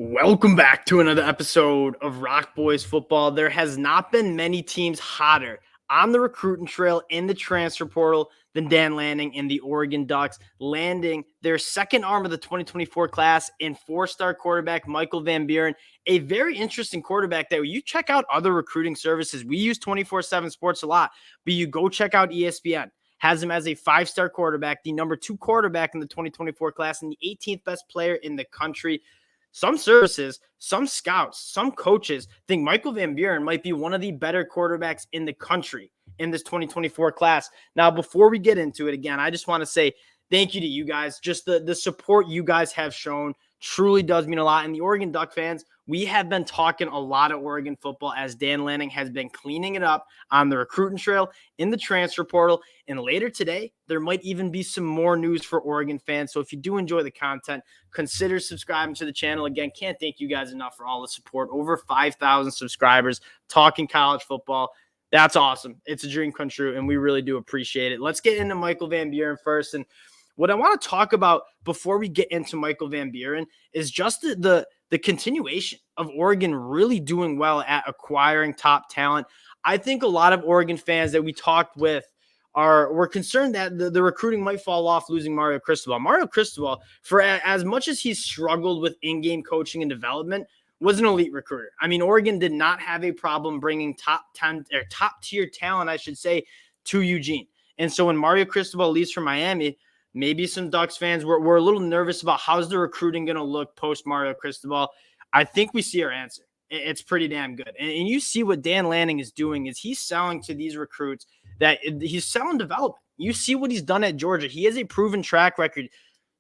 Welcome back to another episode of Rock Boys Football. There has not been many teams hotter on the recruiting trail in the transfer portal than Dan Lanning and the Oregon Ducks, landing their second arm of the 2024 class in four-star quarterback Michal Van Buren, a very interesting quarterback that you check out other recruiting services. We use 24/7 Sports a lot, but you go check out ESPN. Has him as a five-star quarterback, the number 2 quarterback in the 2024 class, and the 18th best player in the country. Some services, some scouts, some coaches think Michal Van Buren might be one of the better quarterbacks in the country in this 2024 class. Now, before we get into it again, I just want to say thank you to you guys. Just the support you guys have shown truly does mean a lot. And the Oregon Duck fans, we have been talking a lot of Oregon football as Dan Lanning has been cleaning it up on the recruiting trail, in the transfer portal. And later today, there might even be some more news for Oregon fans. So if you do enjoy the content, consider subscribing to the channel. Again, can't thank you guys enough for all the support. Over 5,000 subscribers talking college football. That's awesome. It's a dream come true, and we really do appreciate it. Let's get into Michal Van Buren first. And what I want to talk about before we get into Michal Van Buren is just the continuation of Oregon really doing well at acquiring top talent. I think a lot of Oregon fans that we talked with were concerned that the recruiting might fall off losing Mario Cristobal. Mario Cristobal, for as much as he's struggled with in-game coaching and development, was an elite recruiter. I mean, Oregon did not have a problem bringing top 10 or top tier talent, I should say, to Eugene. And so when Mario Cristobal leaves for Miami, maybe some Ducks fans were a little nervous about how's the recruiting going to look post Mario Cristobal. I think we see our answer. It's pretty damn good. And you see what Dan Lanning is doing is he's selling to these recruits that he's selling development. You see what he's done at Georgia. He has a proven track record.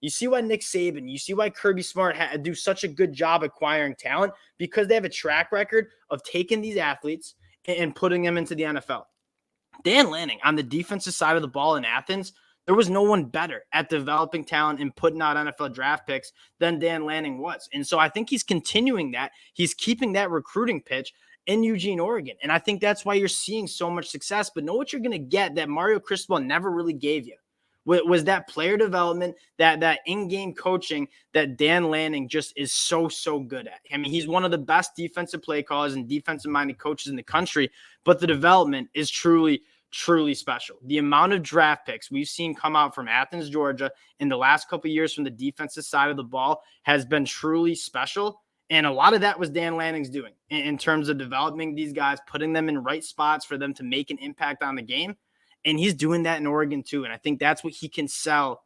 You see why Nick Saban, you see why Kirby Smart do such a good job acquiring talent because they have a track record of taking these athletes and putting them into the NFL. Dan Lanning on the defensive side of the ball in Athens, there was no one better at developing talent and putting out NFL draft picks than Dan Lanning was. And so I think he's continuing that. He's keeping that recruiting pitch in Eugene, Oregon. And I think that's why you're seeing so much success. But know what you're going to get that Mario Cristobal never really gave you was that player development, that in-game coaching that Dan Lanning just is so good at. I mean, he's one of the best defensive play callers and defensive-minded coaches in the country, but the development is truly special. The amount of draft picks we've seen come out from Athens, Georgia in the last couple of years from the defensive side of the ball has been truly special. And a lot of that was Dan Lanning's doing in terms of developing these guys, putting them in right spots for them to make an impact on the game. And he's doing that in Oregon too. And I think that's what he can sell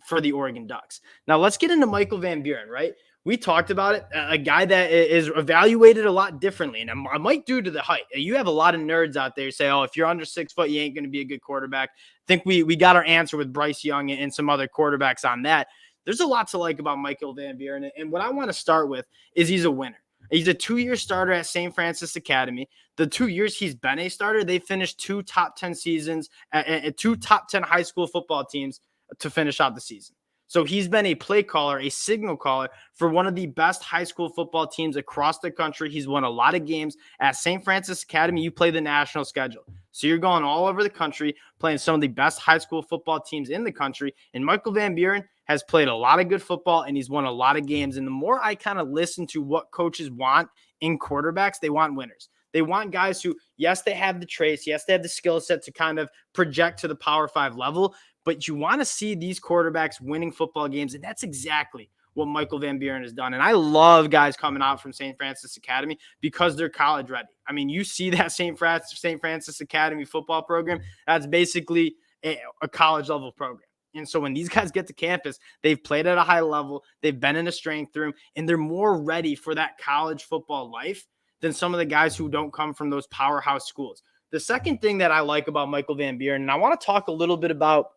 for the Oregon Ducks. Now let's get into Michal Van Buren, right? We talked about it, a guy that is evaluated a lot differently. And I might due to the height. You have a lot of nerds out there who say, oh, if you're under 6 foot, you ain't going to be a good quarterback. I think we got our answer with Bryce Young and some other quarterbacks on that. There's a lot to like about Michal Van Buren. And what I want to start with is he's a winner. He's a 2-year starter at St. Francis Academy. The 2 years he's been a starter, they finished 2 top 10 seasons at 2 top 10 high school football teams to finish out the season. So he's been a play caller, a signal caller for one of the best high school football teams across the country. He's won a lot of games at St. Francis Academy. You play the national schedule. So you're going all over the country playing some of the best high school football teams in the country. And Michal Van Buren has played a lot of good football and he's won a lot of games. And the more I kind of listen to what coaches want in quarterbacks, they want winners. They want guys who, yes, they have the traits. Yes, they have the skill set to kind of project to the Power 5 level. But you want to see these quarterbacks winning football games. And that's exactly what Michal Van Buren has done. And I love guys coming out from St. Francis Academy because they're college ready. I mean, you see that St. Francis Academy football program, that's basically a college level program. And so when these guys get to campus, they've played at a high level, they've been in a strength room, and they're more ready for that college football life than some of the guys who don't come from those powerhouse schools. The second thing that I like about Michal Van Buren, and I want to talk a little bit about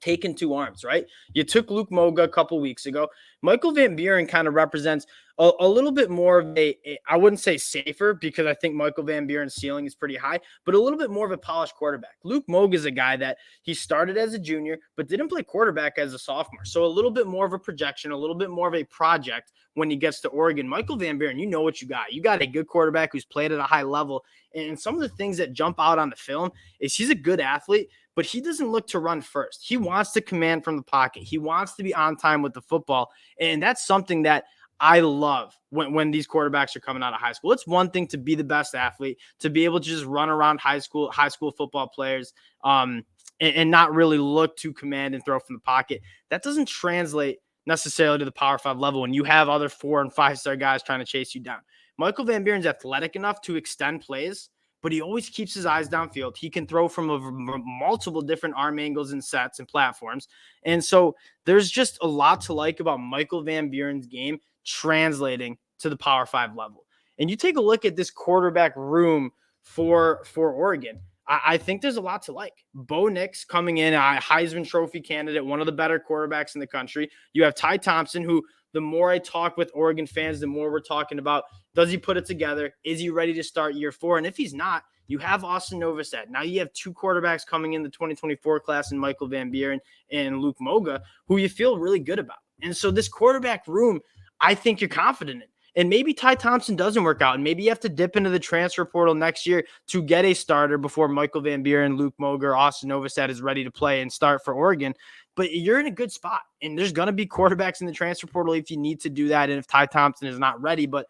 taking 2 arms, right? You took Luke Moga a couple weeks ago. Michal Van Buren kind of represents a little bit more of I wouldn't say safer because I think Michal Van Buren's ceiling is pretty high, but a little bit more of a polished quarterback. Luke Moga is a guy that he started as a junior, but didn't play quarterback as a sophomore. So a little bit more of a projection, a little bit more of a project when he gets to Oregon. Michal Van Buren, you know what you got. You got a good quarterback who's played at a high level. And some of the things that jump out on the film is he's a good athlete, but he doesn't look to run first. He wants to command from the pocket. He wants to be on time with the football. And that's something that I love when these quarterbacks are coming out of high school. It's one thing to be the best athlete, to be able to just run around high school football players, and not really look to command and throw from the pocket. That doesn't translate necessarily to the Power 5 level when you have other 4 and 5-star guys trying to chase you down. Michael Van Buren's athletic enough to extend plays, but he always keeps his eyes downfield. He can throw from multiple different arm angles and sets and platforms. And so there's just a lot to like about Michael Van Buren's game translating to the Power 5 level. And you take a look at this quarterback room for Oregon. I think there's a lot to like. Bo Nix coming in, a Heisman Trophy candidate, one of the better quarterbacks in the country. You have Ty Thompson, who the more I talk with Oregon fans, the more we're talking about, does he put it together? Is he ready to start year 4? And if he's not, you have Austin Novosad. Now you have 2 quarterbacks coming in the 2024 class in Michael Van Buren and Luke Moga, who you feel really good about. And so this quarterback room, I think you're confident in. And maybe Ty Thompson doesn't work out, and maybe you have to dip into the transfer portal next year to get a starter before Michael Van Buren, Luke Moga, or Austin Novosad is ready to play and start for Oregon. But you're in a good spot, and there's going to be quarterbacks in the transfer portal if you need to do that, and if Ty Thompson is not ready. But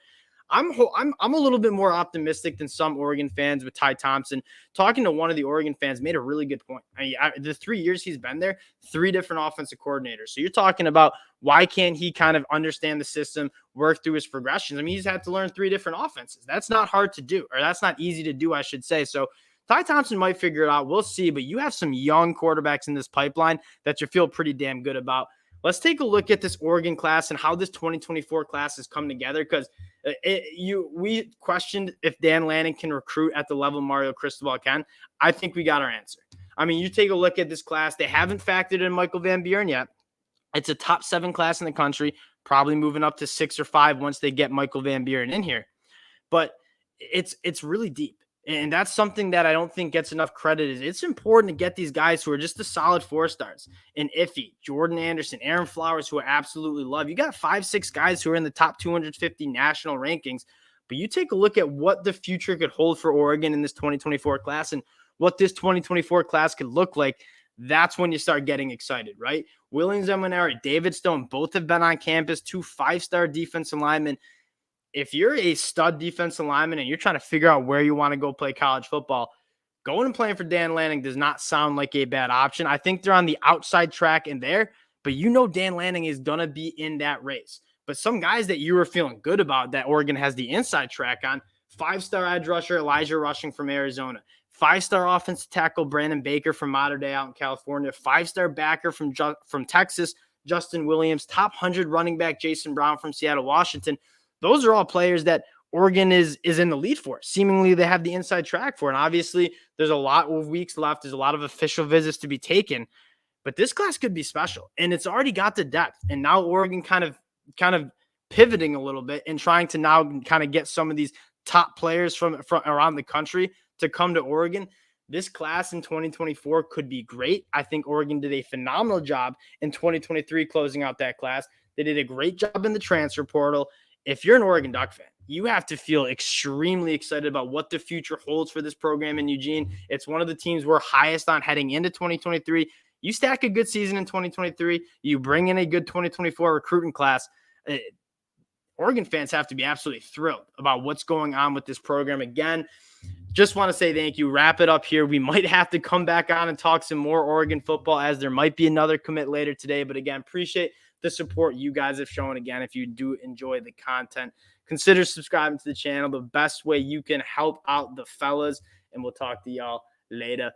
I'm a little bit more optimistic than some Oregon fans with Ty Thompson. Talking to one of the Oregon fans made a really good point. I mean, the 3 years he's been there, 3 different offensive coordinators. So you're talking about why can't he kind of understand the system, work through his progressions? I mean, he's had to learn 3 different offenses. That's not hard to do, or that's not easy to do, I should say. So Ty Thompson might figure it out. We'll see. But you have some young quarterbacks in this pipeline that you feel pretty damn good about. Let's take a look at this Oregon class and how this 2024 class has come together, because we questioned if Dan Lanning can recruit at the level Mario Cristobal can. I think we got our answer. I mean, you take a look at this class. They haven't factored in Michael Van Buren yet. It's a top 7 class in the country, probably moving up to 6 or 5 once they get Michael Van Buren in here. But it's really deep. And that's something that I don't think gets enough credit. It's important to get these guys who are just the solid 4-stars. And Iffy, Jordan Anderson, Aaron Flowers, who I absolutely love. You got 5-6 guys who are in the top 250 national rankings. But you take a look at what the future could hold for Oregon in this 2024 class and what this 2024 class could look like. That's when you start getting excited, right? Williams Emanari, David Stone, both have been on campus, 2 5-star defensive linemen. If you're a stud defensive lineman and you're trying to figure out where you want to go play college football, going and playing for Dan Lanning does not sound like a bad option. I think they're on the outside track in there, but you know Dan Lanning is going to be in that race. But some guys that you were feeling good about that Oregon has the inside track on, 5-star edge rusher Elijah Rushing from Arizona, 5-star offensive tackle Brandon Baker from Mater Dei out in California, 5-star backer from Texas, Justin Williams, top 100 running back Jason Brown from Seattle, Washington. Those are all players that Oregon is in the lead for. Seemingly, they have the inside track for. And obviously, there's a lot of weeks left. There's a lot of official visits to be taken. But this class could be special. And it's already got the depth. And now Oregon kind of pivoting a little bit and trying to now kind of get some of these top players from around the country to come to Oregon. This class in 2024 could be great. I think Oregon did a phenomenal job in 2023 closing out that class. They did a great job in the transfer portal. If you're an Oregon Duck fan, you have to feel extremely excited about what the future holds for this program in Eugene. It's one of the teams we're highest on heading into 2023. You stack a good season in 2023, you bring in a good 2024 recruiting class. Oregon fans have to be absolutely thrilled about what's going on with this program. Again, just want to say thank you. Wrap it up here. We might have to come back on and talk some more Oregon football, as there might be another commit later today. But again, appreciate the support you guys have shown. Again, if you do enjoy the content, consider subscribing to the channel. The best way you can help out the fellas. And we'll talk to y'all later.